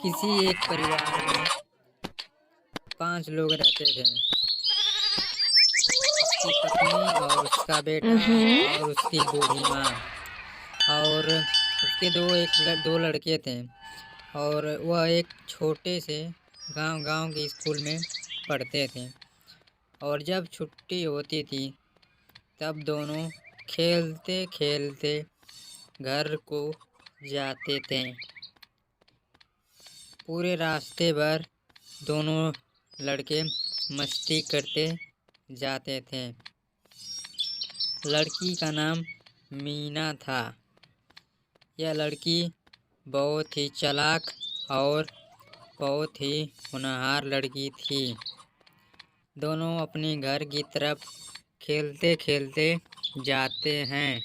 किसी एक परिवार में 5 लोग रहते थे। उसकी पत्नी और उसका बेटा Mhm. और उसकी बूढ़ी माँ और उसके दो लड़के थे। और वह एक छोटे से गांव के स्कूल में पढ़ते थे। और जब छुट्टी होती थी तब दोनों खेलते खेलते घर को जाते थे। पूरे रास्ते भर दोनों लड़के मस्ती करते जाते थे। लड़की का नाम मीना था। यह लड़की बहुत ही चालाक और बहुत ही होनहार लड़की थी। दोनों अपने घर की तरफ खेलते खेलते जाते हैं।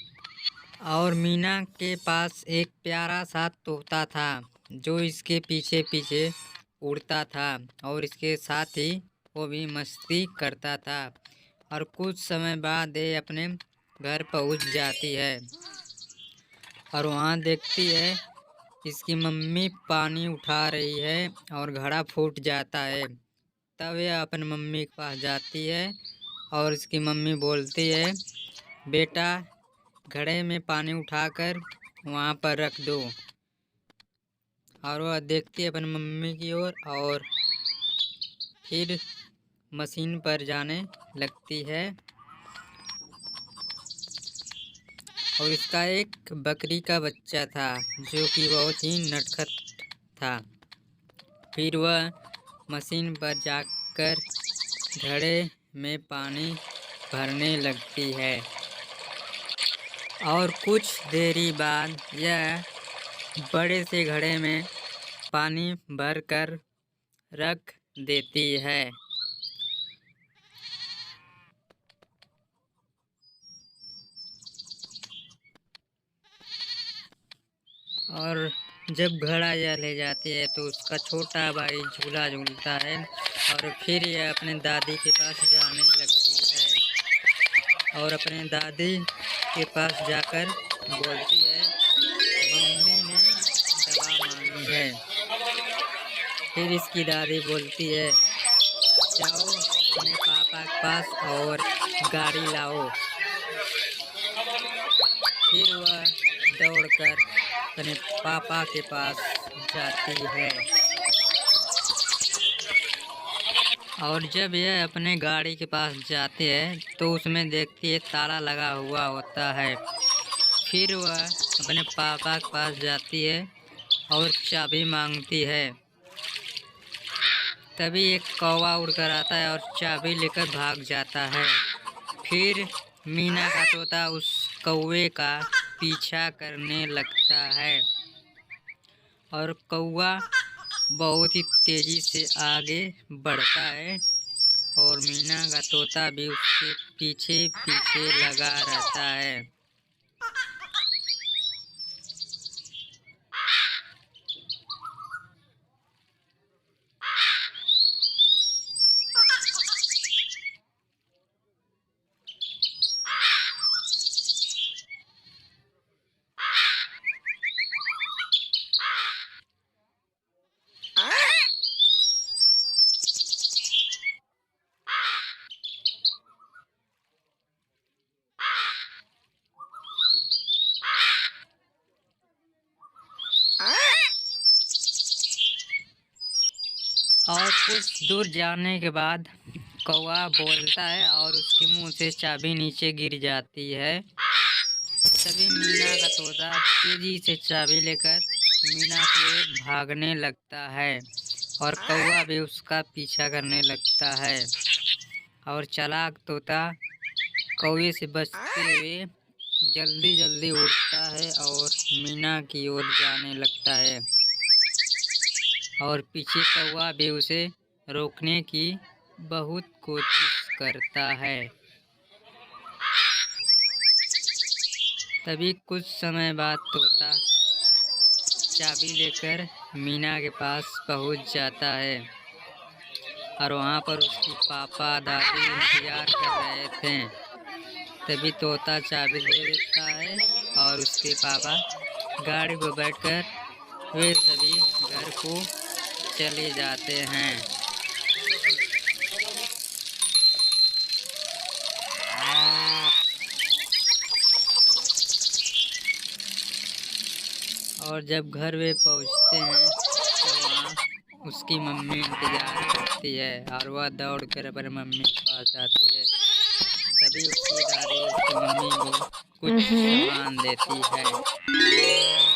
और मीना के पास एक प्यारा सा तोता था जो इसके पीछे पीछे उड़ता था और इसके साथ ही वो भी मस्ती करता था। और कुछ समय बाद ये अपने घर पहुंच जाती है और वहाँ देखती है इसकी मम्मी पानी उठा रही है और घड़ा फूट जाता है। तब यह अपनी मम्मी के पास जाती है और इसकी मम्मी बोलती है, बेटा घड़े में पानी उठाकर वहाँ पर रख दो। और वह देखती है अपनी मम्मी की ओर और फिर मशीन पर जाने लगती है। और इसका एक बकरी का बच्चा था जो कि बहुत ही नटखट था। फिर वह मशीन पर जाकर घड़े में पानी भरने लगती है और कुछ देरी बाद यह बड़े से घड़े में पानी भरकर रख देती है। और जब घड़ा यह ले जाती है तो उसका छोटा भाई झूला झूलता है और फिर यह अपने दादी के पास जाने लगती है और अपने दादी के पास जाकर बोलती है, मम्मी ने दवा मांगी है। फिर इसकी दादी बोलती है, जाओ अपने पापा के पास और गाड़ी लाओ। फिर वह दौड़कर अपने पापा के पास जाती है और जब यह अपने गाड़ी के पास जाती है तो उसमें देखती है ताला लगा हुआ होता है। फिर वह अपने पापा के पास जाती है और चाबी मांगती है। तभी एक कौवा उड़कर आता है और चाबी लेकर भाग जाता है। फिर मीना का तोता उस कौवे का पीछा करने लगता है और कौवा बहुत ही तेजी से आगे बढ़ता है और मीना का तोता भी उसके पीछे पीछे लगा रहता है। और कुछ दूर जाने के बाद कौवा बोलता है और उसके मुंह से चाबी नीचे गिर जाती है। तभी मीना का तोता तेजी से चाबी लेकर मीना की ओर भागने लगता है और कौवा भी उसका पीछा करने लगता है। और चालाक तोता कौवे से बचते हुए जल्दी जल्दी उड़ता है और मीना की ओर जाने लगता है और पीछे कौवा भी उसे रोकने की बहुत कोशिश करता है। तभी कुछ समय बाद तोता चाबी लेकर मीना के पास पहुंच जाता है और वहां पर उसकी पापा दादी इंतजार कर रहे थे। तभी तोता चाबी दे देता है और उसके पापा गाड़ी पर बैठकर वे सभी घर को चले जाते हैं। और जब घर वे पहुंचते हैं तो वहाँ उसकी मम्मी इंतज़ार करती है और वह दौड़ कर अपने मम्मी के पास आती है। तभी उसकी दादी उसकी मम्मी को कुछ Mhm. सामान देती है।